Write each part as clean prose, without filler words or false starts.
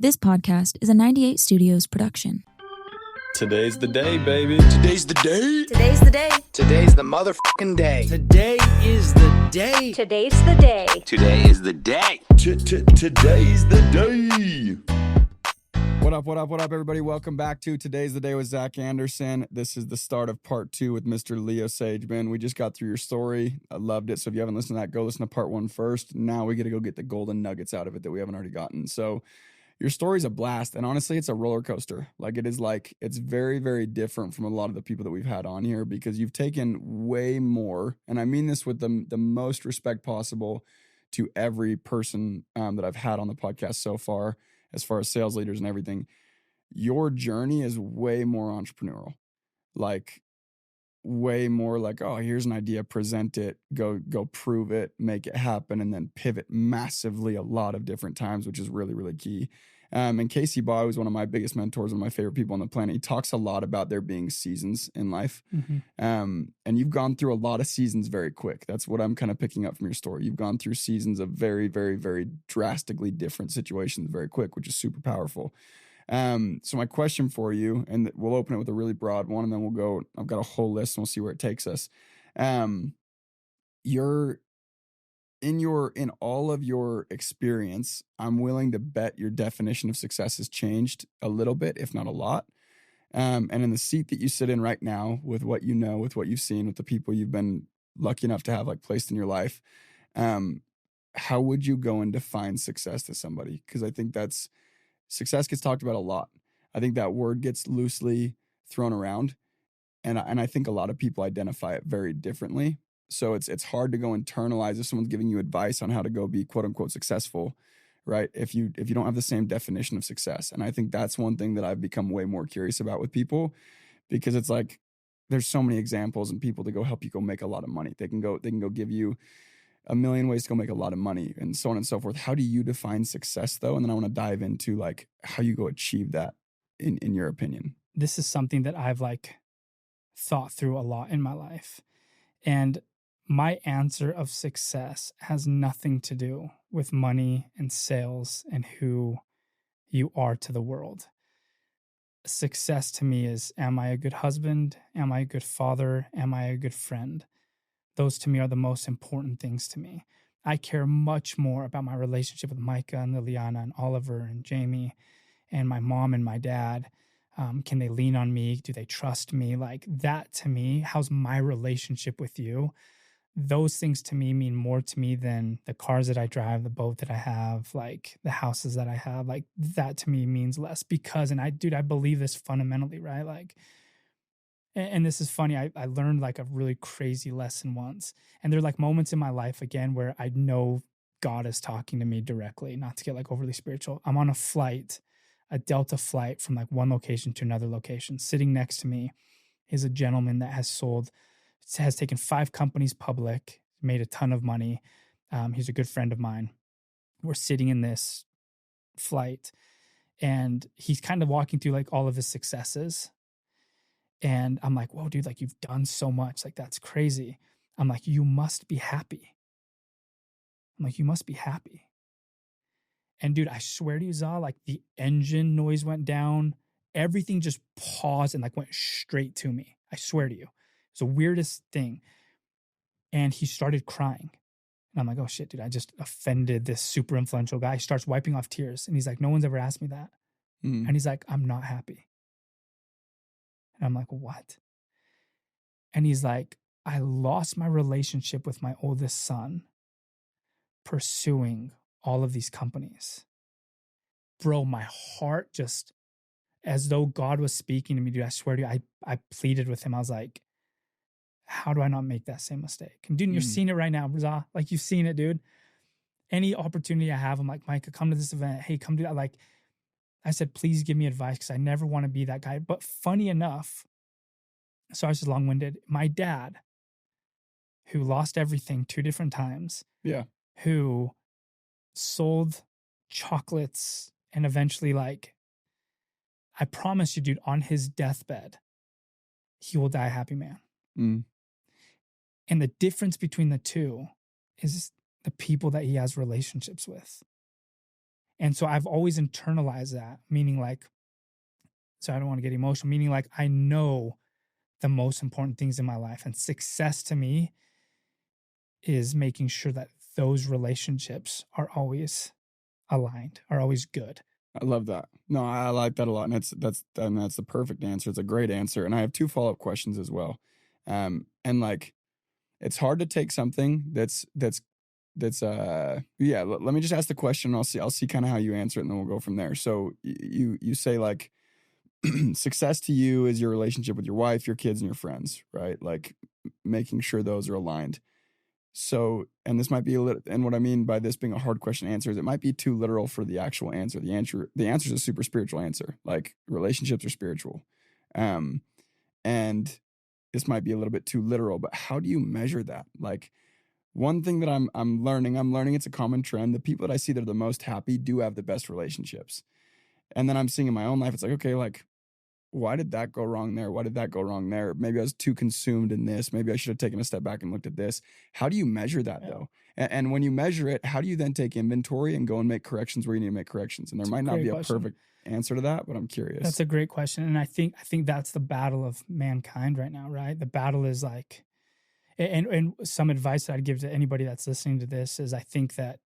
This podcast is a 98 Studios production. Today's the day, baby. Today's the day. Today's the day. Today's the motherfucking day. Today is the day. Today's the day. Today is the day. Today's the day. What up, everybody? Welcome back to Today's the Day with Zack Anderson. This is the start of part 2 with Mr. Leo Sagebin. We just got through your story. I loved it. So if you haven't listened to that, go listen to part 1 first. Now we got to go get the golden nuggets out of it that we haven't already gotten. So your story's a blast. And honestly, it's a roller coaster. It's very, very different from a lot of the people that we've had on here because you've taken way more. And I mean this with the most respect possible to every person that I've had on the podcast so far. As far as sales leaders and everything, your journey is way more entrepreneurial, way more like, oh, here's an idea, present it, go prove it, make it happen, and then pivot massively a lot of different times, which is really, really key. And Casey Baugh was one of my biggest mentors, one of my favorite people on the planet. He talks a lot about there being seasons in life. Mm-hmm. And you've gone through a lot of seasons very quick. That's what I'm kind of picking up from your story. You've gone through seasons of very, very, very drastically different situations very quick, which is super powerful. So my question for you, and we'll open it with a really broad one, and then we'll go, I've got a whole list and we'll see where it takes us. In all of your experience, I'm willing to bet your definition of success has changed a little bit, if not a lot. And in the seat that you sit in right now, with what you know, with what you've seen, with the people you've been lucky enough to have placed in your life, how would you go and define success to somebody? Because I think success gets talked about a lot. I think that word gets loosely thrown around, and I think a lot of people identify it very differently. So it's hard to go internalize if someone's giving you advice on how to go be quote unquote successful, right? If you don't have the same definition of success. And I think that's one thing that I've become way more curious about with people, because it's like there's so many examples and people to go help you go make a lot of money. They can go give you a million ways to go make a lot of money and so on and so forth. How do you define success though? And then I want to dive into how you go achieve that in your opinion. This is something that I've thought through a lot in my life. And my answer of success has nothing to do with money and sales and who you are to the world. Success to me is, am I a good husband? Am I a good father? Am I a good friend? Those to me are the most important things to me. I care much more about my relationship with Micah and Liliana and Oliver and Jamie and my mom and my dad. Can they lean on me? Do they trust me? That to me, how's my relationship with you? Those things to me mean more to me than the cars that I drive, the boat that I have, the houses that I have. That to me means less because, and I believe this fundamentally, right? And this is funny. I learned a really crazy lesson once. And there are moments in my life again where I know God is talking to me directly, not to get overly spiritual. I'm on a Delta flight from one location to another location. Sitting next to me is a gentleman that has taken 5 companies public, made a ton of money. He's a good friend of mine. We're sitting in this flight and he's kind of walking through all of his successes. And I'm like, whoa, dude, you've done so much. That's crazy. I'm like, you must be happy. You must be happy. And dude, I swear to you, Zah, the engine noise went down. Everything just paused and went straight to me. I swear to you. It's the weirdest thing. And he started crying. And I'm like, oh shit, dude, I just offended this super influential guy. He starts wiping off tears. And he's like, no one's ever asked me that. And he's like, I'm not happy. And I'm like, what? And he's like, I lost my relationship with my oldest son pursuing all of these companies. Bro, my heart just, as though God was speaking to me, dude, I swear to you, I pleaded with him. I was like, how do I not make that same mistake? And dude, you're seeing it right now, Zah. You've seen it, dude. Any opportunity I have, I'm like, Micah, come to this event. Hey, come do that. I said, please give me advice because I never want to be that guy. But funny enough, sorry, this is long-winded. My dad, who lost everything 2 different times, who sold chocolates and eventually I promise you, dude, on his deathbed, he will die a happy man. And the difference between the two is the people that he has relationships with. And so I've always internalized that, meaning like, so I don't want to get emotional, meaning like I know the most important things in my life, and success to me is making sure that those relationships are always aligned, are always good. I love that. No, I like that a lot. And that's the perfect answer. It's a great answer. And I have 2 follow-up questions as well. And like, it's hard to take something that's yeah, let me just ask the question, and I'll see kind of how you answer it, and then we'll go from there. So you say like success to you is your relationship with your wife, your kids, and your friends, right? Like making sure those are aligned. So, and this might be a little, and what I mean by this being a hard question to answer is it might be too literal for the actual answer. The answer is a super spiritual answer. Like relationships are spiritual. And this might be a little bit too literal, but how do you measure that? Like one thing that I'm learning it's a common trend. The people that I see that are the most happy do have the best relationships. And then I'm seeing in my own life, it's like, okay, like, why did that go wrong there? Why did that go wrong there? Maybe I was too consumed in this. Maybe I should have taken a step back and looked at this. How do you measure that though? And when you measure it, how do you then take inventory and go and make corrections where you need to make corrections? And there might not be a perfect answer to that, but I'm curious. That's a great question. And I think that's the battle of mankind right now, right? The battle is like, and some advice that I'd give to anybody that's listening to this is I think that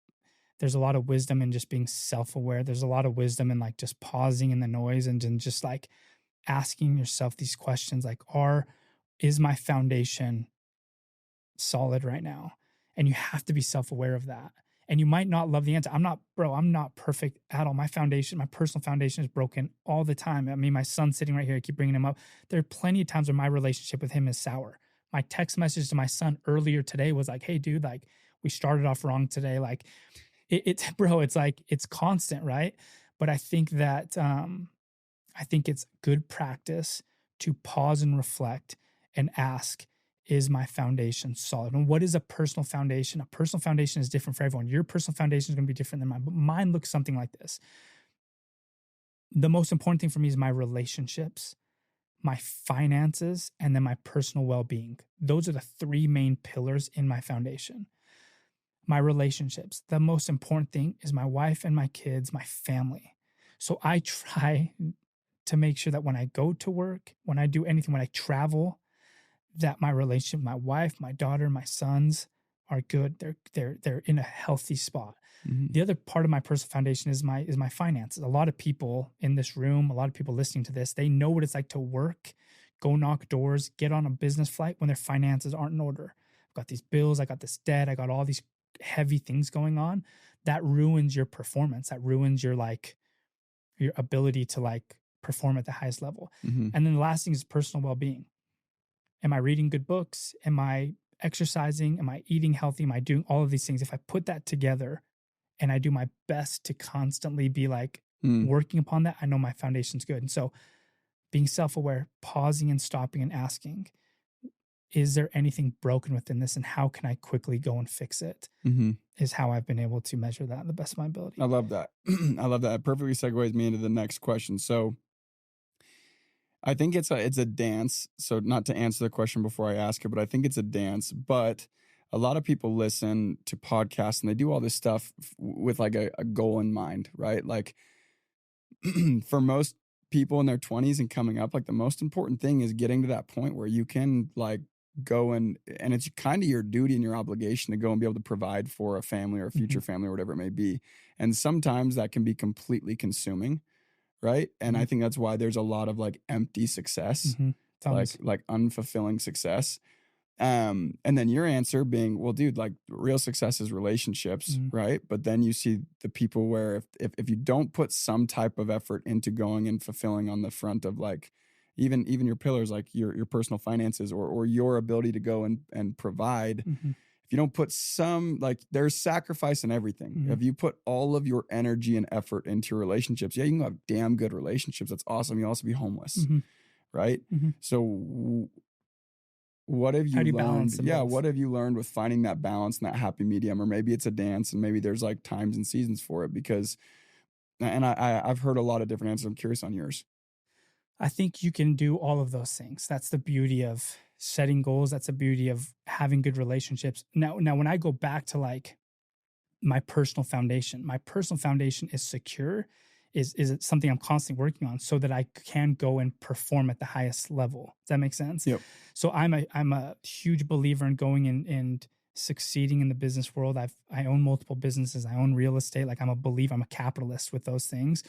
there's a lot of wisdom in just being self-aware. There's a lot of wisdom in like just pausing in the noise and just like asking yourself these questions like, is my foundation solid right now? And you have to be self-aware of that. And you might not love the answer. I'm not perfect at all. My personal foundation is broken all the time. I mean, my son's sitting right here. I keep bringing him up. There are plenty of times where my relationship with him is sour. My text message to my son earlier today was like, hey dude, like we started off wrong today. Like it's like, it's constant, right? But I think that, I think it's good practice to pause and reflect and ask, is my foundation solid? And what is a personal foundation? A personal foundation is different for everyone. Your personal foundation is going to be different than mine, but mine looks something like this. The most important thing for me is my relationships, my finances, and then my personal well-being. Those are the 3 main pillars in my foundation. My relationships. The most important thing is my wife and my kids, my family. So I try to make sure that when I go to work, when I do anything, when I travel, that my relationship with my wife, my daughter, my sons are good. They're in a healthy spot. Mm-hmm. The other part of my personal foundation is my finances. A lot of people in this room, a lot of people listening to this, they know what it's like to work, go knock doors, get on a business flight when their finances aren't in order. I've got these bills, I got this debt, I got all these heavy things going on. That ruins your performance. That ruins your ability to like perform at the highest level. Mm-hmm. And then the last thing is personal well-being. Am I reading good books? Am I exercising? Am I eating healthy? Am I doing all of these things? If I put that together and I do my best to constantly be like working upon that, I know my foundation's good. And so being self-aware, pausing and stopping and asking, is there anything broken within this? And how can I quickly go and fix it? Mm-hmm. Is how I've been able to measure that to the best of my ability. I love that. I love that. It perfectly segues me into the next question. So I think it's a dance. So not to answer the question before I ask it, but I think it's a dance. But a lot of people listen to podcasts and they do all this stuff with like a goal in mind, right? Like for most people in their 20s and coming up, like the most important thing is getting to that point where you can like go and it's kind of your duty and your obligation to go and be able to provide for a family or a future family or whatever it may be. And sometimes that can be completely consuming, right? And I think that's why there's a lot of like empty success, like unfulfilling success. And then your answer being, well, dude, like real success is relationships, right? But then you see the people where if you don't put some type of effort into going and fulfilling on the front of like even your pillars, like your personal finances or your ability to go and provide, if you don't put some, like there's sacrifice in everything. If you put all of your energy and effort into your relationships, yeah, you can have damn good relationships. That's awesome. You also be homeless, right? So what have you learned? Yeah, what have you learned with finding that balance and that happy medium? Or maybe it's a dance and maybe there's like times and seasons for it because, and I've heard a lot of different answers. I'm curious on yours. I think you can do all of those things. That's the beauty of setting goals. That's the beauty of having good relationships. Now when I go back to like my personal foundation. My personal foundation is secure, is it something I'm constantly working on so that I can go and perform at the highest level. Does that make sense? Yep. So I'm a huge believer in going and succeeding in the business world. I own multiple businesses. I own real estate. Like I'm a believer, I'm a capitalist with those things.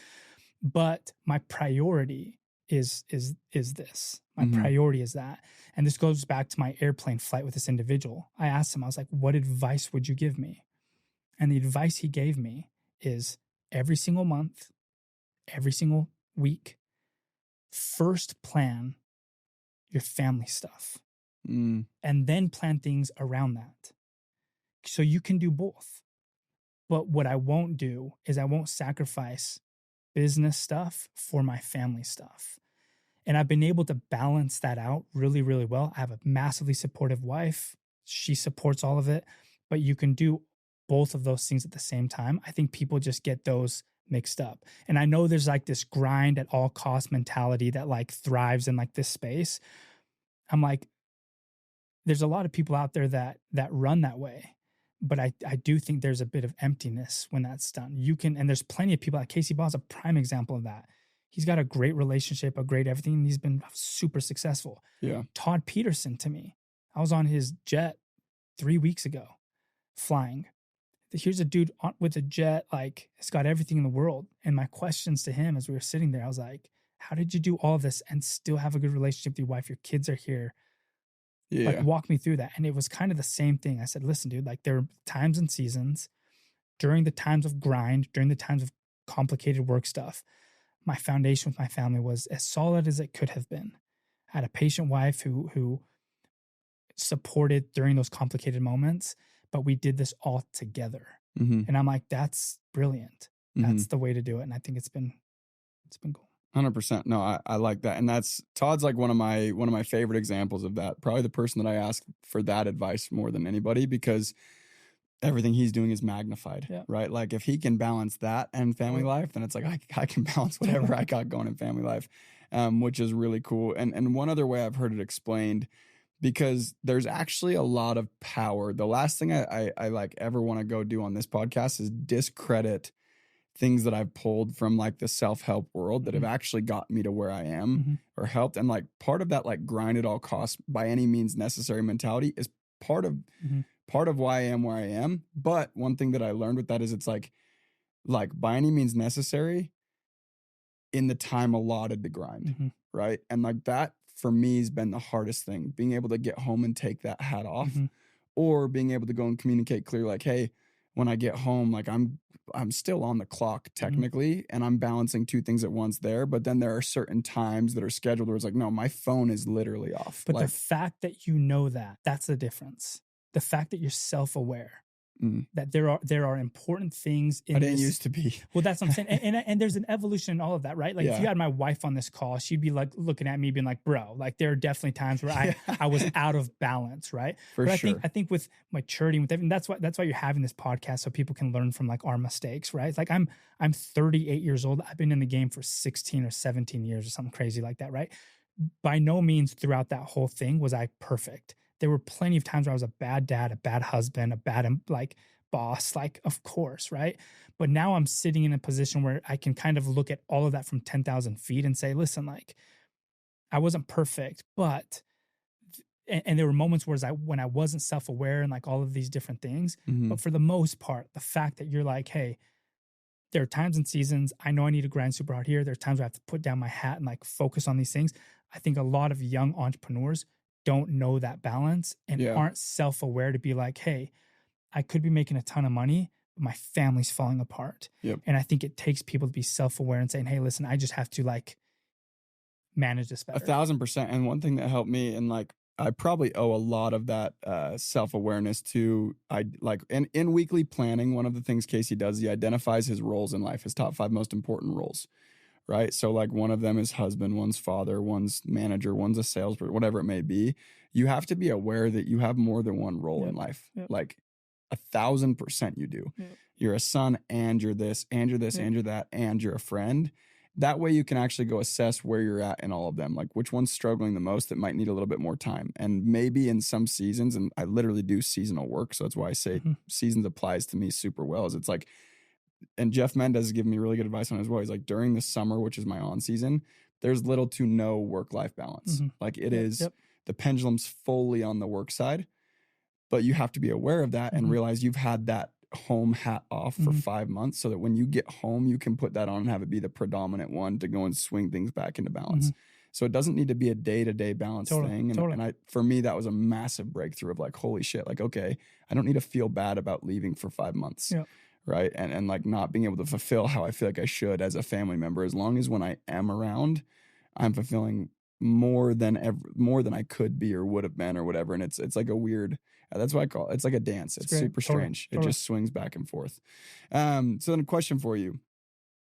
But my priority is this. My priority is that. And this goes back to my airplane flight with this individual. I asked him, I was like, what advice would you give me? And the advice he gave me is every single month, every single week, first plan your family stuff and then plan things around that. So you can do both. But what I won't do is I won't sacrifice business stuff for my family stuff. And I've been able to balance that out really, really well. I have a massively supportive wife. She supports all of it, but you can do both of those things at the same time. I think people just get those mixed up. And I know there's like this grind at all cost mentality that like thrives in like this space. I'm like, there's a lot of people out there that run that way. But I do think there's a bit of emptiness when that's done. You can, and there's plenty of people, like Casey Ball's a prime example of that. He's got a great relationship, a great everything, and he's been super successful. Yeah. Todd Peterson to me, I was on his jet 3 weeks ago, flying. Here's a dude with a jet, like, it's got everything in the world. And my questions to him as we were sitting there, I was like, how did you do all of this and still have a good relationship with your wife? Your kids are here. Yeah. Like, walk me through that. And it was kind of the same thing. I said, listen, dude, like there are times and seasons during the times of grind, during the times of complicated work stuff. My foundation with my family was as solid as it could have been. I had a patient wife who supported during those complicated moments, but we did this all together. And I'm like, that's brilliant. That's the way to do it. And I think it's been cool. 100%. No, I like that. And Todd's like one of my favorite examples of that. Probably the person that I ask for that advice more than anybody, because everything he's doing is magnified, right? Like if he can balance that and family life, then it's like, I can balance whatever I got going in family life, which is really cool. And one other way I've heard it explained, because there's actually a lot of power. The last thing I like ever want to go do on this podcast is discredit things that I've pulled from like the self-help world that have actually got me to where I am or helped. And like part of that, like grind at all costs by any means necessary mentality is part of why I am where I am. But one thing that I learned with that is it's like by any means necessary in the time allotted to grind. Right. And like that for me has been the hardest thing, being able to get home and take that hat off or being able to go and communicate clearly, like, hey, when I get home, like I'm still on the clock technically, and I'm balancing two things at once there. But then there are certain times that are scheduled where it's like, no, my phone is literally off. But like, the fact that you know that's the difference. The fact that you're self-aware, that there are important things in I didn't this. used to be. Well, that's what I'm saying. And there's an evolution in all of that, right? Like if you had my wife on this call, she'd be like looking at me being like, bro, like there are definitely times where I was out of balance, right? For but sure. I think with maturity, with everything, that's why you're having this podcast, so people can learn from like our mistakes, right? It's like I'm 38 years old. I've been in the game for 16 or 17 years or something crazy like that, right? By no means throughout that whole thing was I perfect. There were plenty of times where I was a bad dad, a bad husband, a bad like boss, like of course, right? But now I'm sitting in a position where I can kind of look at all of that from 10,000 feet and say, listen, like I wasn't perfect, but, and there were moments when I wasn't self-aware and like all of these different things. But for the most part, the fact that you're like, hey, there are times and seasons, I know I need to grind super hard here. There are times where I have to put down my hat and like focus on these things. I think a lot of young entrepreneurs don't know that balance and aren't self-aware to be like, hey, I could be making a ton of money, but my family's falling apart. And I think it takes people to be self-aware and saying, hey, listen, I just have to like manage this better. 1,000%. And one thing that helped me, and like I probably owe a lot of that self-awareness to, in weekly planning, one of the things Casey does, he identifies his roles in life, his top 5 most important roles. Right. So like one of them is husband, one's father, one's manager, one's a salesperson, whatever it may be. You have to be aware that you have more than one role in life. Like 1,000% you do. You're a son and you're this and you're this and you're that and you're a friend. that way you can actually go assess where you're at in all of them, like which one's struggling the most that might need a little bit more time. And maybe in some seasons, and I literally do seasonal work, so that's why I say seasons applies to me super well, is it's like, and Jeff Mendez has given me really good advice on it as well. He's like, during the summer, which is my on season, there's little to no work-life balance. Like it is, the pendulum's fully on the work side, but you have to be aware of that and realize you've had that home hat off for 5 months, so that when you get home, you can put that on and have it be the predominant one to go and swing things back into balance. So it doesn't need to be a day-to-day balance thing. And for me, that was a massive breakthrough of like, holy shit, like, okay, I don't need to feel bad about leaving for 5 months. Right. And like not being able to fulfill how I feel like I should as a family member, as long as when I am around, I'm fulfilling more than I could be or would have been or whatever. And it's like a weird, that's what I call it. It's like a dance. It's super strange. It just swings back and forth. So then a question for you,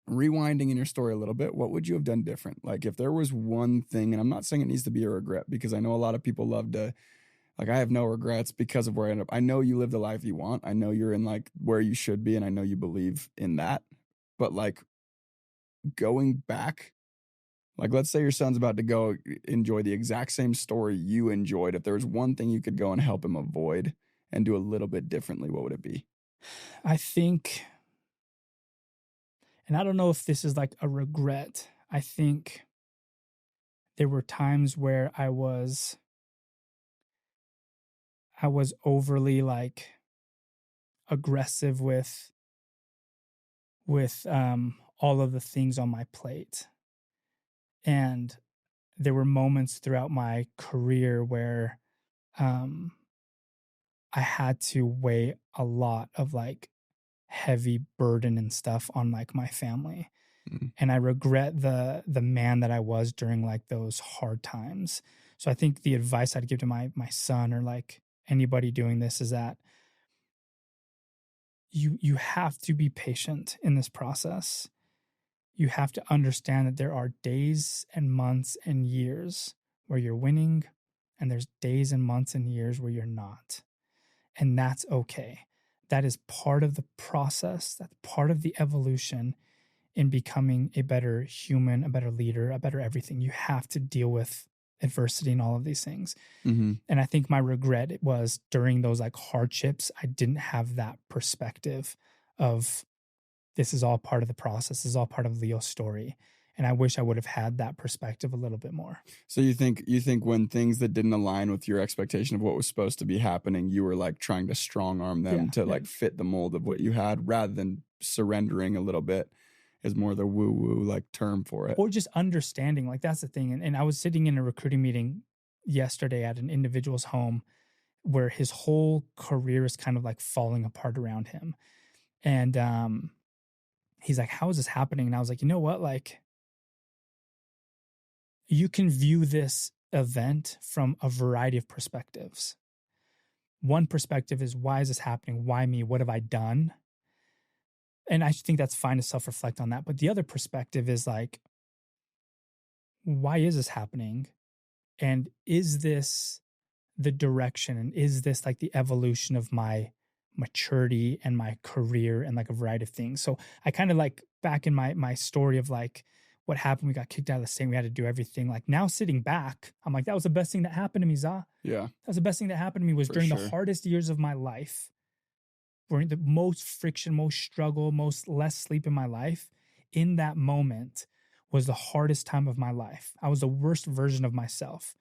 rewinding in your story a little bit, what would you have done different? Like if there was one thing, and I'm not saying it needs to be a regret, because I know a lot of people love to, like, I have no regrets because of where I ended up. I know you live the life you want. I know you're in like where you should be. And I know you believe in that, but like going back, like, let's say your son's about to go enjoy the exact same story you enjoyed. If there was one thing you could go and help him avoid and do a little bit differently, what would it be? I think, and I don't know if this is like a regret, I think there were times where I was overly like aggressive with all of the things on my plate. And there were moments throughout my career where I had to weigh a lot of like heavy burden and stuff on like my family. And I regret the man that I was during like those hard times. So I think the advice I'd give to my son, or like anybody doing this, is that you have to be patient in this process. You have to understand that there are days and months and years where you're winning, and there's days and months and years where you're not. And that's okay. That is part of the process. That's part of the evolution in becoming a better human, a better leader, a better everything. You have to deal with adversity and all of these things. And I think my regret was during those like hardships, I didn't have that perspective of, this is all part of the process. This is all part of Leo's story. And I wish I would have had that perspective a little bit more. So you think when things that didn't align with your expectation of what was supposed to be happening, you were like trying to strong arm them to like fit the mold of what you had, rather than surrendering a little bit, is more the woo woo like term for it. Or just understanding, like that's the thing. And I was sitting in a recruiting meeting yesterday at an individual's home where his whole career is kind of like falling apart around him. And he's like, how is this happening? And I was like, you know what? Like, you can view this event from a variety of perspectives. One perspective is, why is this happening? Why me? What have I done? And I think that's fine to self-reflect on that. But the other perspective is like, why is this happening? And is this the direction? And is this like the evolution of my maturity and my career and like a variety of things? So I kind of like back in my story of like what happened, we got kicked out of the state, we had to do everything. Like now sitting back, I'm like, that was the best thing that happened to me, Za. Yeah. That was the best thing that happened to me, was during the hardest years of my life, during the most friction, most struggle, most less sleep in my life. In that moment was the hardest time of my life. I was the worst version of myself.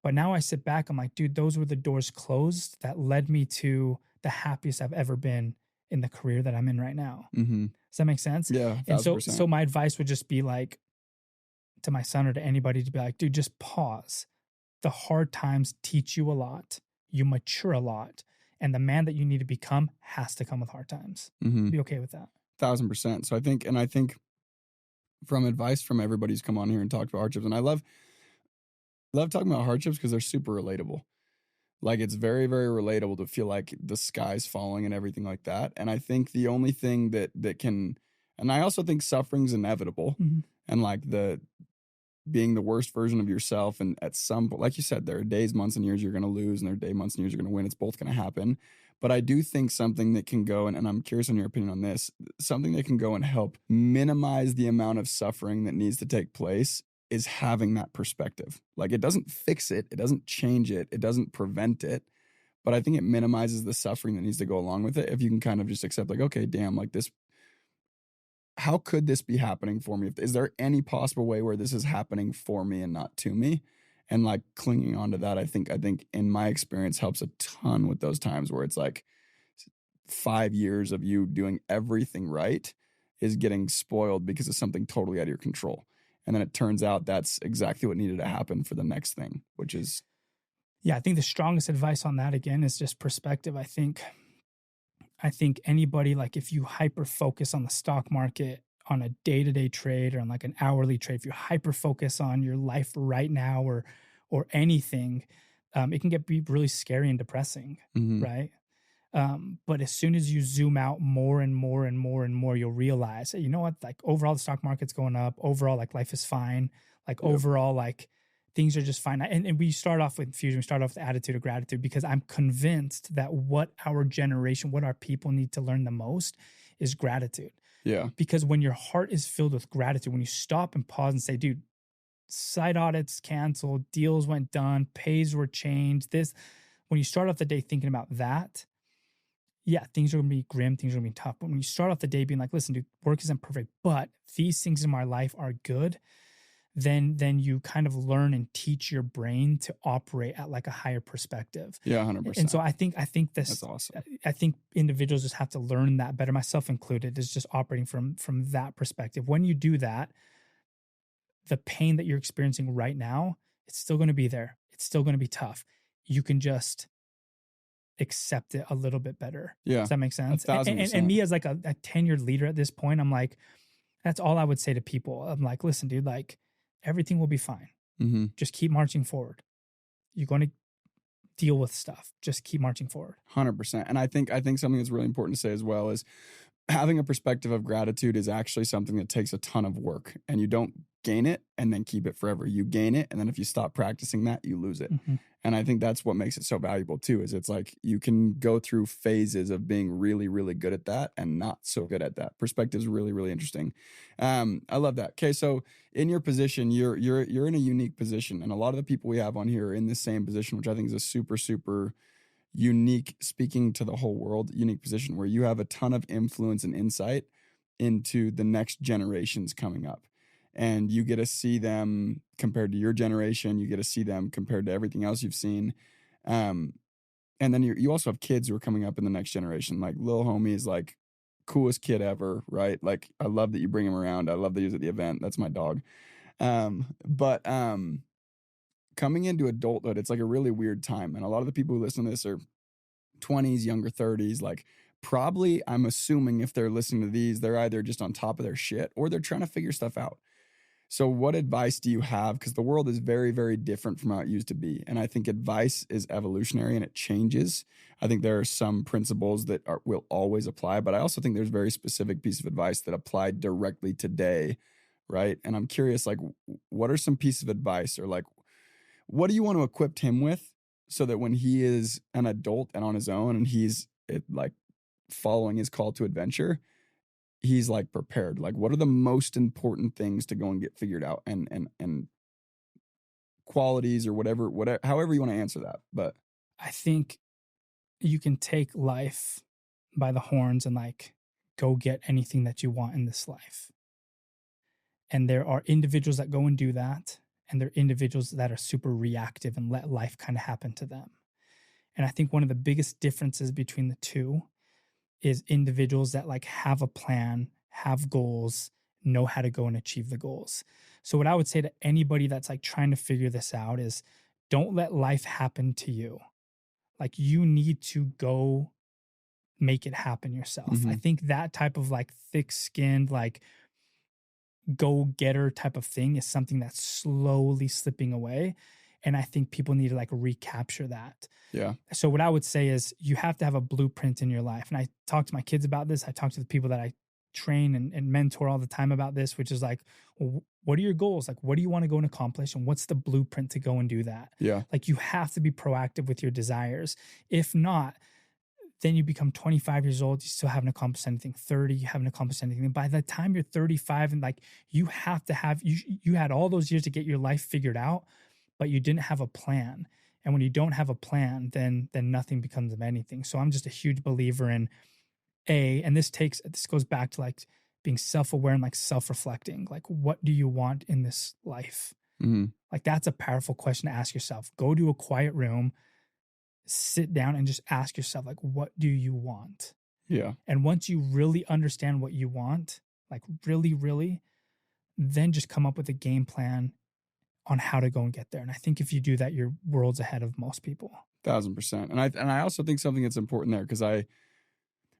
But now I sit back, I'm like, dude, those were the doors closed that led me to the happiest I've ever been in the career that I'm in right now. Does that make sense? Yeah. 1000%. And so my advice would just be like, to my son or to anybody, to be like, dude, just pause. The hard times teach you a lot. You mature a lot. And the man that you need to become has to come with hard times. Be okay with that. 1000%. So I think from advice from everybody who's come on here and talked about hardships, and I love talking about hardships because they're super relatable. Like, it's very, very relatable to feel like the sky's falling and everything like that. And I think the only thing that can, and I also think suffering's inevitable, and like being the worst version of yourself. And at some point, like you said, there are days, months, and years you're going to lose, and there are days, months, and years you're going to win. It's both going to happen. But I do think something that can go, and I'm curious on your opinion on this, something that can go and help minimize the amount of suffering that needs to take place is having that perspective. Like, it doesn't fix it, it doesn't change it, it doesn't prevent it, but I think it minimizes the suffering that needs to go along with it. If you can kind of just accept, like, okay, damn, like this, how could this be happening for me? Is there any possible way where this is happening for me and not to me? And like clinging on to that, I think in my experience helps a ton with those times where it's like 5 years of you doing everything right is getting spoiled because of something totally out of your control. And then it turns out that's exactly what needed to happen for the next thing, which is. Yeah, I think the strongest advice on that, again, is just perspective. I think anybody, like if you hyper focus on the stock market on a day-to-day trade or on like an hourly trade, if you hyper focus on your life right now or anything, it can be really scary and depressing, right? But as soon as you zoom out more and more and more and more, you'll realize, you know what, like overall the stock market's going up, overall like life is fine, like overall like things are just fine. And we start off with Fusion, we start off with the attitude of gratitude, because I'm convinced that what our generation, what our people need to learn the most is gratitude. Yeah. Because when your heart is filled with gratitude, when you stop and pause and say, dude, site audits canceled, deals went done, pays were changed, when you start off the day thinking about that, yeah, things are going to be grim, things are going to be tough. But when you start off the day being like, listen, dude, work isn't perfect, but these things in my life are good, then you kind of learn and teach your brain to operate at like a higher perspective. Yeah, 100%. And so I think that's awesome. I think individuals just have to learn that better, myself included, is just operating from that perspective. When you do that, the pain that you're experiencing right now, it's still going to be there. It's still going to be tough. You can just accept it a little bit better. Yeah. Does that make sense? 1,000%. And me as like a tenured leader at this point, I'm like, that's all I would say to people. I'm like, listen, dude, like everything will be fine. Just keep marching forward. You're going to deal with stuff. Just keep marching forward. 100%. And I think something that's really important to say as well is having a perspective of gratitude is actually something that takes a ton of work, and you don't gain it and then keep it forever. You gain it, and then if you stop practicing that, you lose it. And I think that's what makes it so valuable too, is it's like you can go through phases of being really, really good at that and not so good at that. Perspective is really, really interesting. I love that. Okay, so in your position, you're in a unique position, and a lot of the people we have on here are in the same position, which I think is a super, super unique, speaking to the whole world, unique position where you have a ton of influence and insight into the next generations coming up. And you get to see them compared to your generation. You get to see them compared to everything else you've seen. And then you also have kids who are coming up in the next generation. Like Lil Homie is like coolest kid ever, right? Like I love that you bring him around. I love that he's at the event. That's my dog. But coming into adulthood, it's like a really weird time. And a lot of the people who listen to this are 20s, younger 30s, like probably, I'm assuming if they're listening to these, they're either just on top of their shit or they're trying to figure stuff out. So what advice do you have? Because the world is very, very different from how it used to be. And I think advice is evolutionary and it changes. I think there are some principles that will always apply, but I also think there's very specific pieces of advice that apply directly today, right? And I'm curious, like, what are some pieces of advice, or like, what do you want to equip him with so that when he is an adult and on his own and he's like following his call to adventure, he's like prepared? Like, what are the most important things to go and get figured out, and qualities or whatever, however you want to answer that. But I think you can take life by the horns and like go get anything that you want in this life. And there are individuals that go and do that. And there are individuals that are super reactive and let life kind of happen to them. And I think one of the biggest differences between the two is individuals that like have a plan, have goals, know how to go and achieve the goals. So what I would say to anybody that's like trying to figure this out is don't let life happen to you. Like you need to go make it happen yourself. Mm-hmm. I think that type of like thick-skinned, like go-getter type of thing is something that's slowly slipping away. And I think people need to like recapture that. Yeah. So what I would say is you have to have a blueprint in your life. And I talk to my kids about this. I talk to the people that I train and mentor all the time about this, which is like, what are your goals? Like, what do you want to go and accomplish? And what's the blueprint to go and do that? Yeah. Like you have to be proactive with your desires. If not, then you become 25 years old, you still haven't accomplished anything. 30, you haven't accomplished anything. And by the time you're 35 and like you have to have, you had all those years to get your life figured out, but you didn't have a plan. And when you don't have a plan, then nothing becomes of anything. So I'm just a huge believer in and this goes back to like being self-aware and like self-reflecting. Like, what do you want in this life? Mm-hmm. Like, that's a powerful question to ask yourself. Go to a quiet room, sit down and just ask yourself, like, what do you want? Yeah. And once you really understand what you want, like really, really, then just come up with a game plan on how to go and get there. And I think if you do that, you're worlds ahead of most people. 1,000%. And I also think something that's important there, because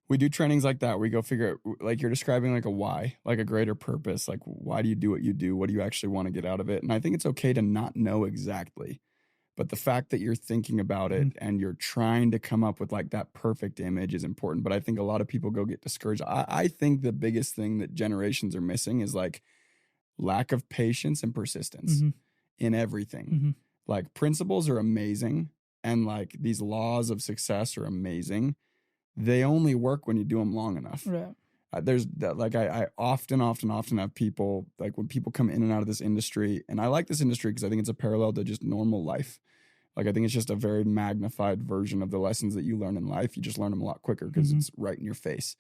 we do trainings like that where we go figure out, like you're describing, like a why, like a greater purpose. Like, why do you do what you do? What do you actually want to get out of it? And I think it's okay to not know exactly. But the fact that you're thinking about it and you're trying to come up with like that perfect image is important. But I think a lot of people get discouraged. I think the biggest thing that generations are missing is like lack of patience and persistence in everything. Like, principles are amazing. And like these laws of success are amazing. They only work when you do them long enough. Right. There's that, like I often have people, like when people come in and out of this industry, and I like this industry because I think it's a parallel to just normal life. Like, I think it's just a very magnified version of the lessons that you learn in life. You just learn them a lot quicker because it's right in your face.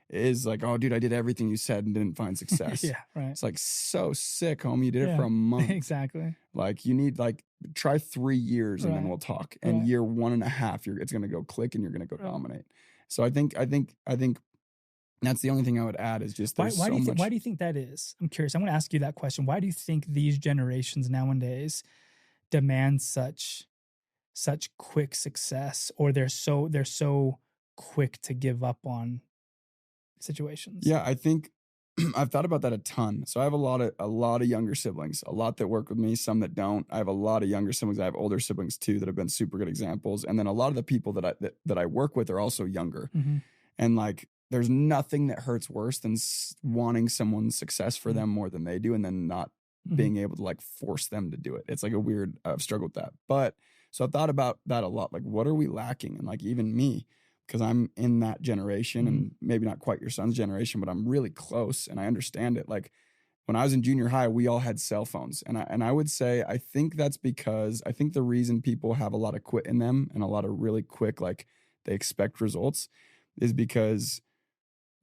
It is like, oh, dude, I did everything you said and didn't find success. Yeah, right. It's like, so sick, homie. You did it for a month. Exactly. Like, you need, like, try 3 years and then we'll talk. And year 1.5, it's going to go click and you're going to go dominate. So I think that's the only thing I would add is just why do you think that is? I'm curious. I'm going to ask you that question. Why do you think these generations nowadays demand such quick success, or they're so quick to give up on situations? Yeah, I think I've thought about that a ton. So I have a lot of younger siblings, a lot that work with me, some that don't. I have a lot of younger siblings. I have older siblings too that have been super good examples. And then a lot of the people that I work with are also younger. And like, there's nothing that hurts worse than wanting someone's success for them more than they do, and then not being able to like force them to do it. It's like a weird, I've struggled with that. But so I've thought about that a lot. Like, what are we lacking? And like, even me, because I'm in that generation and maybe not quite your son's generation, but I'm really close and I understand it. Like, when I was in junior high, we all had cell phones. And I would say, I think that's because I think the reason people have a lot of quit in them and a lot of really quick, like they expect results, is because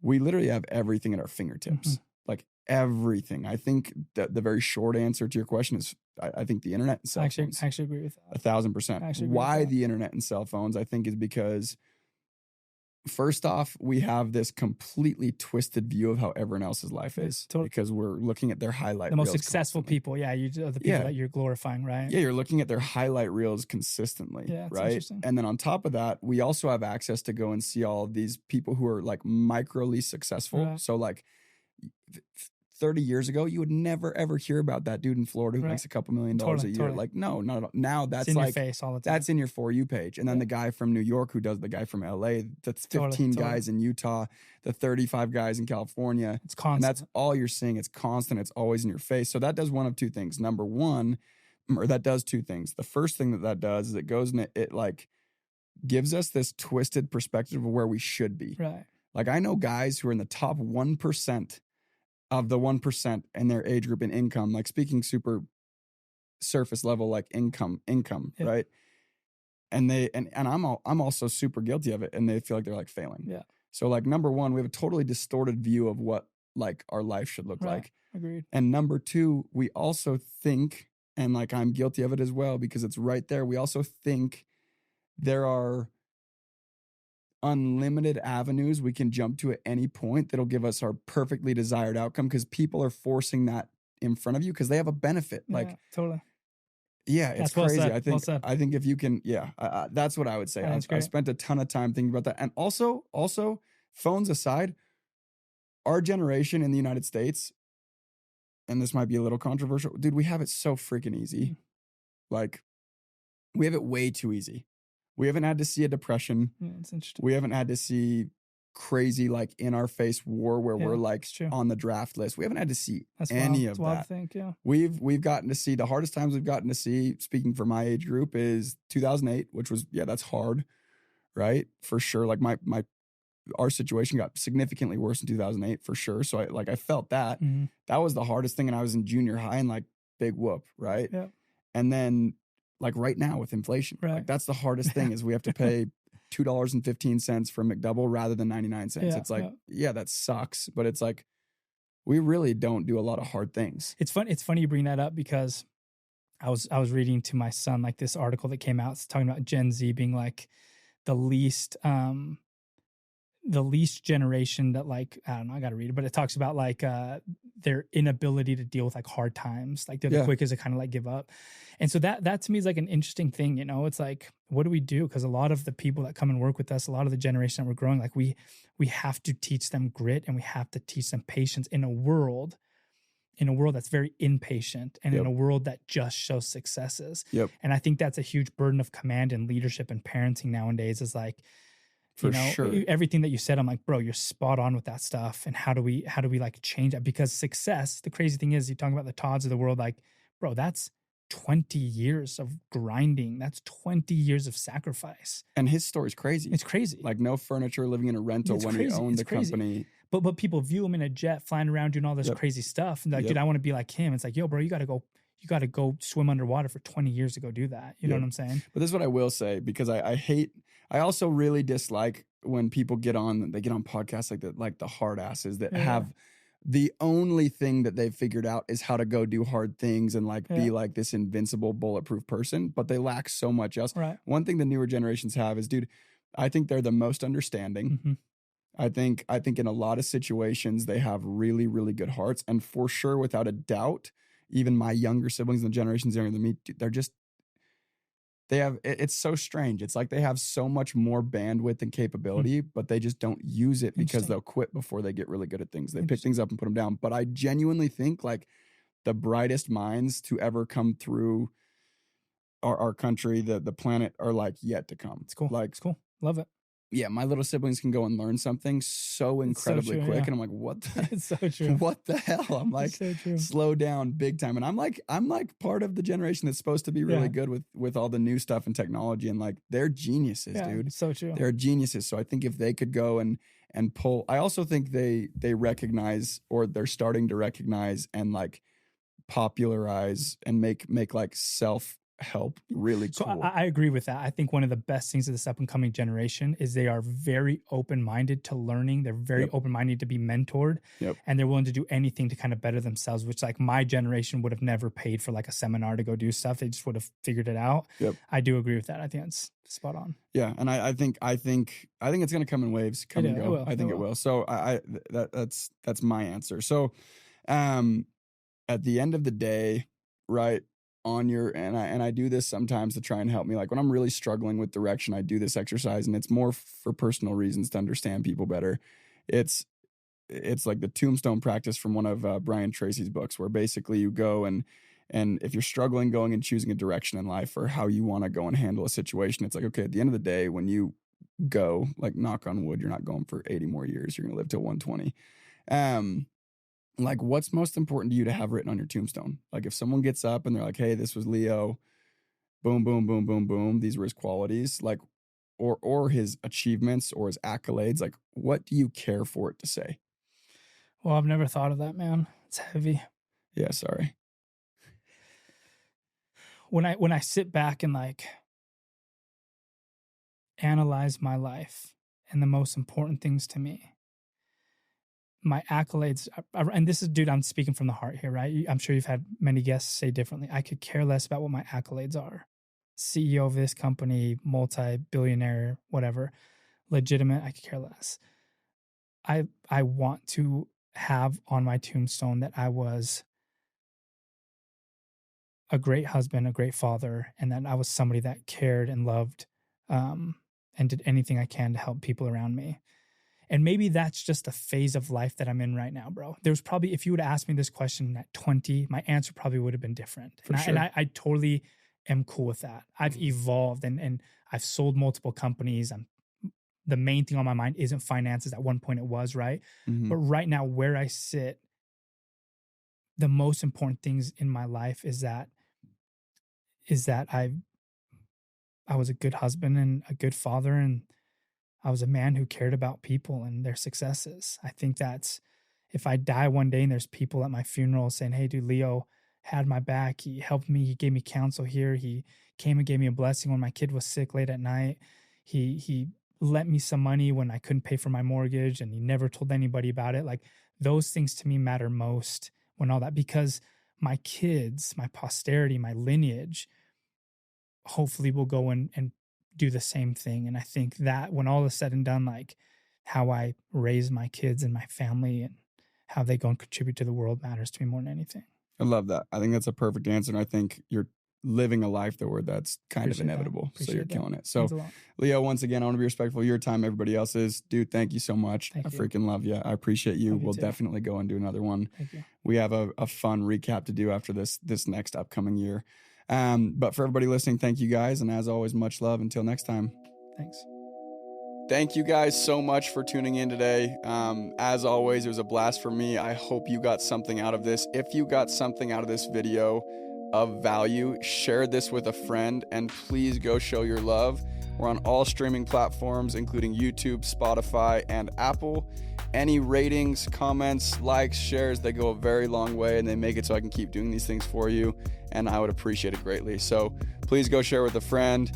we literally have everything at our fingertips. Like, everything. I think that the very short answer to your question is I think the internet and cell phones. I actually agree with that. 1,000%. Why the internet and cell phones, I think, is because first off, we have this completely twisted view of how everyone else's life is because we're looking at their highlight reels. The most successful people. Yeah. You are the people that you're glorifying, right? Yeah. You're looking at their highlight reels consistently. Yeah, right. And then on top of that, we also have access to go and see all of these people who are like microly successful. Right. So like 30 years ago, you would never ever hear about that dude in Florida who makes a couple $1 million a year. Like, no, not at all. Now that's in like your face all the time. That's in your For You page. And then the guy from New York who does the guy from LA, that's 15 guys in Utah, the 35 guys in California. It's constant. And that's all you're seeing. It's constant. It's always in your face. So that does one of two things. Number one, or that does two things. The first thing that does is it goes and it like gives us this twisted perspective of where we should be. Right. Like, I know guys who are in the top 1% of the 1% in their age group in income, like speaking super surface level, like income, right? And I'm also super guilty of it, and they feel like they're like failing. Yeah. So like, number one, we have a totally distorted view of what like our life should look like. Agreed. And number two, we also think, and like I'm guilty of it as well because it's right there. We also think there are unlimited avenues we can jump to at any point that'll give us our perfectly desired outcome, because people are forcing that in front of you because they have a benefit. Like, totally. Yeah, it's crazy. Well I think if you can, that's what I would say. I spent a ton of time thinking about that. And also phones aside, our generation in the United States, and this might be a little controversial, dude, we have it so freaking easy. Like, we have it way too easy. We haven't had to see a depression. Yeah, it's interesting. We haven't had to see crazy, like, in our face war where we're like on the draft list. We haven't had to see any of that. I think, We've gotten to see the hardest times we've gotten to see, speaking for my age group, is 2008, which was, that's hard. right? For sure. Like our situation got significantly worse in 2008 for sure. So I felt that. Mm-hmm. That was the hardest thing. And I was in junior high and like big whoop, right? Yeah. And then like right now with inflation, Right. like that's the hardest thing is we have to pay $2.15 for a McDouble rather than 99 cents. Yeah, It's like, yeah, that sucks. But it's like, we really don't do a lot of hard things. It's funny you bring that up because I was reading to my son like this article that came out. It's talking about Gen Z being like the least generation that like, I don't know, I got to read it, but it talks about like their inability to deal with like hard times. Like they're the quickest to kind of like give up. And so that to me is like an interesting thing, you know, it's like, what do we do? Because a lot of the people that come and work with us, a lot of the generation that we're growing, like we have to teach them grit and we have to teach them patience in a world that's very impatient and in a world that just shows successes. And I think that's a huge burden of command and leadership and parenting nowadays is like, you know, everything that you said, I'm like, bro, you're spot on with that stuff. And how do we like change that? Because success, the crazy thing is, you talk about the Todds of the world, like, bro, that's 20 years of grinding. That's 20 years of sacrifice. And his story's crazy. It's crazy. Like no furniture, living in a rental when he owned the company. But people view him in a jet, flying around, doing all this crazy stuff. And like, dude, I want to be like him. It's like, yo, bro, you got to go swim underwater for 20 years to go do that. You know what I'm saying? But this is what I will say, because I also really dislike when people get on podcasts like that, like the hard asses that have the only thing that they've figured out is how to go do hard things and like be like this invincible bulletproof person, but they lack so much else. Right. One thing the newer generations have is, dude, I think they're the most understanding. Mm-hmm. I think in a lot of situations they have really, really good hearts. And for sure, without a doubt, even my younger siblings and the generations younger than me, it's so strange. It's like they have so much more bandwidth and capability, but they just don't use it because they'll quit before they get really good at things. They pick things up and put them down. But I genuinely think like the brightest minds to ever come through our country, the planet, are like yet to come. It's cool. Like, it's cool. Love it. Yeah, my little siblings can go and learn something so incredibly quick, and I'm like, what? It's so true. What the hell? I'm like, so slow down big time, and I'm like part of the generation that's supposed to be really good with all the new stuff and technology, and like they're geniuses, dude. It's so true. They're geniuses. So I think if they could go and pull, I also think they recognize, or they're starting to recognize and like popularize and make like self-help really cool. So I agree with that. I think one of the best things of this up and coming generation is they are very open-minded to learning. They're very open-minded to be mentored, and they're willing to do anything to kind of better themselves, which like my generation would have never paid for like a seminar to go do stuff. They just would have figured it out. I do agree with that. I think that's spot on. Yeah. And I think it's going to come in waves, come and go. I think it will. So that's my answer. So, at the end of the day, right, and I do this sometimes to try and help me. Like when I'm really struggling with direction, I do this exercise, and it's more for personal reasons to understand people better. It's like the tombstone practice from one of Brian Tracy's books, where basically you go and if you're struggling going and choosing a direction in life or how you want to go and handle a situation, it's like, okay, at the end of the day, when you go, like knock on wood, you're not going for 80 more years. You're going to live till 120. Like what's most important to you to have written on your tombstone? Like if someone gets up and they're like, hey, this was Leo, boom, boom, boom, boom, boom. These were his qualities, like, or his achievements or his accolades. Like, what do you care for it to say? Well, I've never thought of that, man. It's heavy. Yeah. Sorry. When I sit back and like analyze my life and the most important things to me, my accolades, and this is, dude, I'm speaking from the heart here, right? I'm sure you've had many guests say differently. I could care less about what my accolades are. CEO of this company, multi-billionaire, whatever, legitimate, I could care less. I want to have on my tombstone that I was a great husband, a great father, and that I was somebody that cared and loved and did anything I can to help people around me. And maybe that's just a phase of life that I'm in right now, bro. There's probably, if you would have asked me this question at 20, my answer probably would have been different. And I totally am cool with that. I've evolved and I've sold multiple companies. The main thing on my mind isn't finances. At one point it was, right? Mm-hmm. But right now where I sit, the most important things in my life is that I was a good husband and a good father, and I was a man who cared about people and their successes. I think that's, if I die one day and there's people at my funeral saying, hey, dude, Leo had my back. He helped me. He gave me counsel here. He came and gave me a blessing when my kid was sick late at night. He lent me some money when I couldn't pay for my mortgage, and he never told anybody about it. Like, those things to me matter most when all that, because my kids, my posterity, my lineage, hopefully will go and do the same thing. And I think that when all is said and done, like how I raise my kids and my family and how they go and contribute to the world matters to me more than anything. I love that. I think that's a perfect answer. And I think you're living a life though where that's kind of inevitable. So you're killing it. So Leo, once again, I want to be respectful of your time, everybody else's. Dude, thank you so much. I freaking love you. I appreciate you. We'll definitely go and do another one. Thank you. We have a fun recap to do after this next upcoming year. But for everybody listening, thank you guys. And as always, much love. Until next time. Thanks. Thank you guys so much for tuning in today. As always, it was a blast for me. I hope you got something out of this. If you got something out of this video of value, share this with a friend, and please go show your love. We're on all streaming platforms, including YouTube, Spotify, and Apple. Any ratings, comments, likes, shares, they go a very long way, and they make it so I can keep doing these things for you, and I would appreciate it greatly. So please go share with a friend.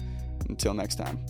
Until next time.